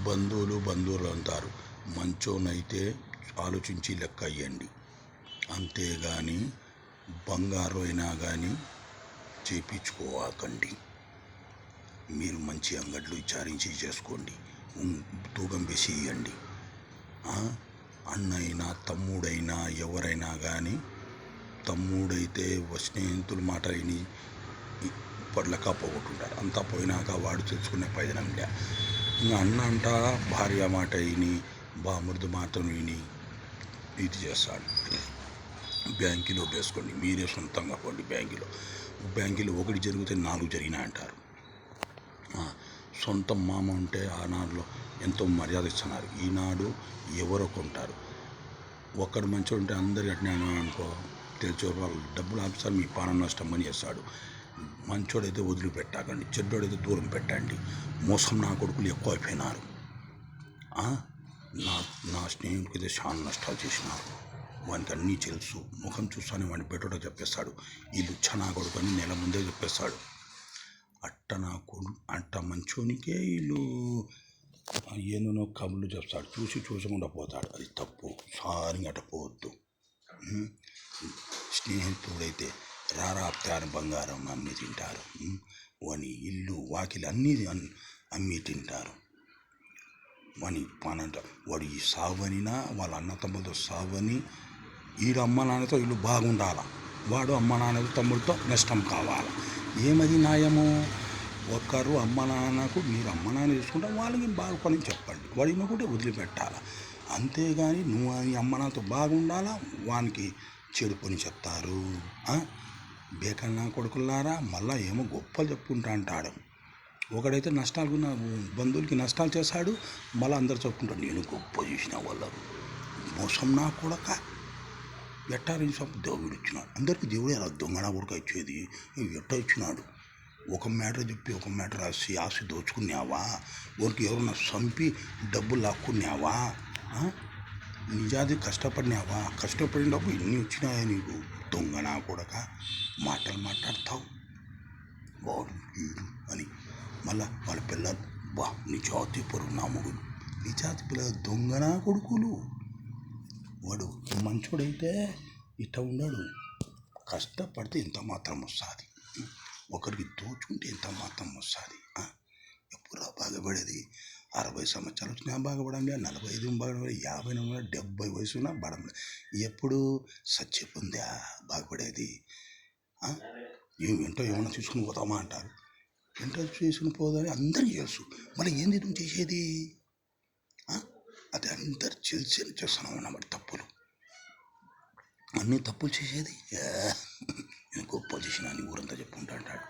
బంధువులు అంటారు. మంచోనైతే ఆలోచించి లెక్క అయ్యండి, అంతేగాని బంగారు అయినా కానీ చేపించుకోవాకండి. మీరు మంచి అంగట్లు విచారించి చేసుకోండి, తూకం వేసి ఇవ్వండి. అన్నైనా తమ్ముడైనా ఎవరైనా కానీ, తమ్ముడైతే స్నేహితుల మాట విని లెక్క పోగొట్టుంటారు. అంతా పోయినాక వాడు తెచ్చుకునే ప్రయోజనంలే. ఇంకా అన్న అంట భార్య మాట విని బామృదు మాటను విని ఇది చేస్తాడు. బ్యాంకులో వేసుకోండి, మీరే సొంతంగా పోండి. బ్యాంకులో ఒకటి జరిగితే 4 జరిగినాయి అంటారు. సొంత మామ ఉంటే ఆనాడులో ఎంతో మర్యాద ఇస్తున్నారు. ఈనాడు ఎవరో కొంటారు. ఒక్కడు మంచిగా ఉంటే అందరు అట్నే అనుకో, తెలిసే వాళ్ళు డబ్బులు ఆపిస్తారు, మీ పానం నష్టం అని చేస్తాడు. మంచోడైతే వదిలిపెట్టాకండి, చెడ్డోడైతే దూరం పెట్టండి. మోసం నా కొడుకులు ఎక్కువ అయిపోయినారు. నా స్నేహితుడికైతే చాలా నష్టాలు చేసినారు. వానికి అన్నీ తెలుసు, ముఖం చూస్తానే వాడిని పెట్టడో చెప్పేస్తాడు. వీళ్ళు నా కొడుకు అని నెల ముందే చెప్పేస్తాడు. అట్ట మంచోనికే వీళ్ళు ఏనునో కబుర్లు చెప్తాడు, చూసకుండా పోతాడు. అది తప్పు. సారిగా అట్ట పోవద్దు. స్నేహితుడైతే రారాప్తారు బంగారం అమ్మి తింటారు. వాని ఇల్లు వాకిలి అన్నీ అమ్మి తింటారు. వాని పానంట వాడు ఈ సావనినా వాళ్ళ అన్న తమ్ములతో సావని, వీడు అమ్మ నాన్నతో వీళ్ళు బాగుండాల, వాడు అమ్మ నాన్నతో తమ్ముడితో నష్టం కావాలి. ఏమది న్యాయము? ఒక్కరు అమ్మ నాన్నకు మీరు అమ్మ నాన్న చూసుకుంటే వాళ్ళకి బాగుపడని చెప్పండి, వాడిని కూడా వదిలిపెట్టాలి. అంతేగాని నువ్వు అమ్మ నాన్నతో బాగుండాలా, వానికి చెడు పని చెప్తారు. బేకన్నా కొడుకులారా, మళ్ళీ ఏమో గొప్పలు చెప్పుకుంటా అంటాడు. ఒకడైతే నష్టాలు బంధువులకి నష్టాలు చేశాడు, మళ్ళీ అందరు చెప్పుకుంటాడు నేను గొప్ప చేసిన వాళ్ళు. మోసం నా కొడక, ఎట్టారని దేవుడు ఇచ్చినాడు. అందరికీ దేవుడే అలా దొంగన కొడుక ఇచ్చేది. ఎట్ట ఇచ్చినాడు? ఒక మ్యాటర్ చెప్పి ఒక మ్యాటర్ రాసి ఆశ దోచుకున్నావా? ఊరికి ఎవరన్నా చంపి డబ్బులు లాక్కున్నావా? నిజాది కష్టపడినావా? కష్టపడిన డబ్బు ఎన్ని వచ్చినాయా నీకు? దొంగనా కొడక, మాటలు మాట్లాడతావు వాడు వీడు అని. మళ్ళా వాళ్ళ పిల్లలు నిజాతి పరువు నామగులు, నిజాతి పిల్లలు దొంగనా కొడుకులు. వాడు మంచోడైతే ఇట్ట ఉన్నాడు. కష్టపడితే ఎంత మాత్రం వస్తుంది, ఒకరికి దోచుకుంటే ఎంత మాత్రం వస్తుంది. ఎప్పుడు బాగుపడేది? 60 సంవత్సరాలు వచ్చినా బాగుపడండి, 45 బాగుపడి, 50 70 వయసున్నా బడం. ఎప్పుడు సత్య పొందా బాగుపడేది? ఏంటో ఏమన్నా చూసుకుని పోతామా అంటారు. ఏంటో చేసుకుని పోదని అందరికీ తెలుసు. మళ్ళీ ఏంది నువ్వు చేసేది? అది అందరు తెలిసి చేస్తున్నాం అన్నమాట. తప్పులు అన్నీ తప్పులు చేసేది. నేను గొప్ప చేసిన అని ఊరంతా చెప్పుకుంటా అంటాడు.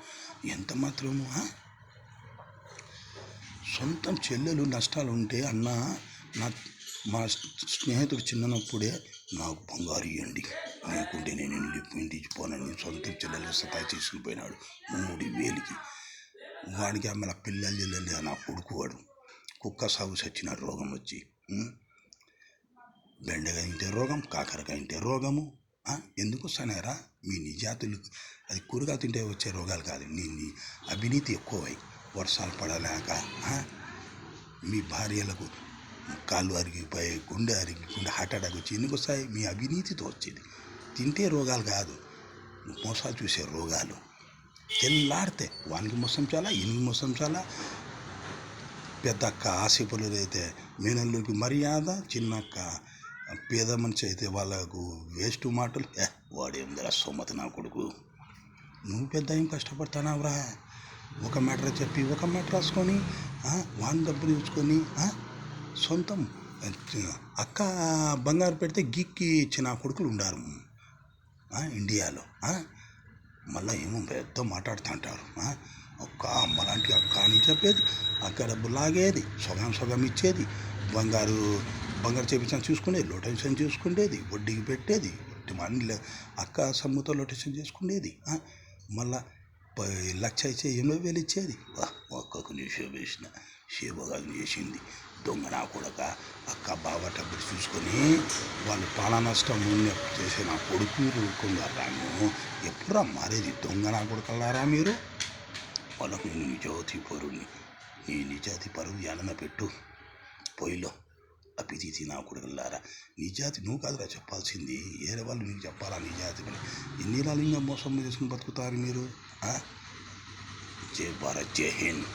ఎంత మాత్రము సొంతం చెల్లెలు నష్టాలు ఉంటే అన్న, మా స్నేహితుడు చిన్నప్పుడే నాకు బంగారు ఇవ్వండి, లేకుంటే నేను ఇంటికి పోనని సొంత చెల్లెలు సతాయి చేసుకుని పోయినాడు 3000కి. వాడికి ఆమె పిల్లలు చెల్లెలు నా కొడుకు. వాడు కుక్క సాగు చచ్చినాడు రోగం వచ్చి. బెండకాయ ఇంటే రోగం, కాకరకాయ ఇంటే రోగము. ఎందుకు వస్తానారా మీ నిజాతులు? అది కూరగాయలు తింటే వచ్చే రోగాలు కాదు. నీ అవినీతి ఎక్కువై వర్షాలు పడలేక మీ భార్యలకు కాళ్ళు అరిగిపోయి, గుండె హార్ట్ అటాక్ వచ్చి ఎందుకు వస్తాయి? మీ అవినీతితో వచ్చేది. తింటే రోగాలు కాదు, మోసాలు చూసే రోగాలు. తెల్లాడితే వానికి మోసం చాలా, ఇనికి మోసం చాలా. పెద్దక్క ఆశపరులు అయితే మేనల్లుకి మర్యాద, చిన్నక్క పేద మనిషి అయితే వాళ్ళకు వేస్ట్ మాటలు. వాడేం ధర సొమ్మత నా కొడుకు, నువ్వు పెద్ద ఏం కష్టపడతానావురా? ఒక మ్యాటర్ చెప్పి ఒక మ్యాటర్ రాసుకొని వాని డబ్బులు చూసుకొని సొంతం అక్క బంగారు పెడితే గిక్కి ఇచ్చిన కొడుకులు ఉండారు ఇండియాలో. మళ్ళీ ఏమో పెద్ద మాట్లాడుతూ అంటారు. ఒక్క అమ్మలాంటి అక్క అని చెప్పేది, అక్క డబ్బు లాగేది, సగం ఇచ్చేది, బంగారు చేపించిన చూసుకునేది, లొటేషన్ చూసుకునేది, వడ్డీకి పెట్టేది, అన్ని అక్క సమ్ముతో లొటేషన్ చేసుకునేది. మళ్ళా 1,00,000 ఇచ్చే 8,000 ఇచ్చేది. ఒక్కకు నీ షేవ వేసిన షేవగాలు చేసింది. దొంగ నా కొడక, అక్క బావ డబ్బులు చూసుకొని వాళ్ళు పాల నష్టం చేసే నా కొడుకు రుక్కున్నారాము. ఎప్పుడా మారేది? దొంగ నా కొడుకల్లారా మీరు? వాళ్ళకు నేను నిజాతి పరువుని, నీ నిజాతి పరువు ఏడన పెట్టు. పొయ్యిలో ఆ పితితి నా కొడుకులారా. నిజాతి నువ్వు కాదురా చెప్పాల్సింది, వేరే వాళ్ళు నీకు చెప్పాలా నిజాతి అని. ఎన్ని రాళ్ళు ఇంకా మోసం చేసుకుని బతుకుతారు మీరు. జై భారత్, జై హింద్.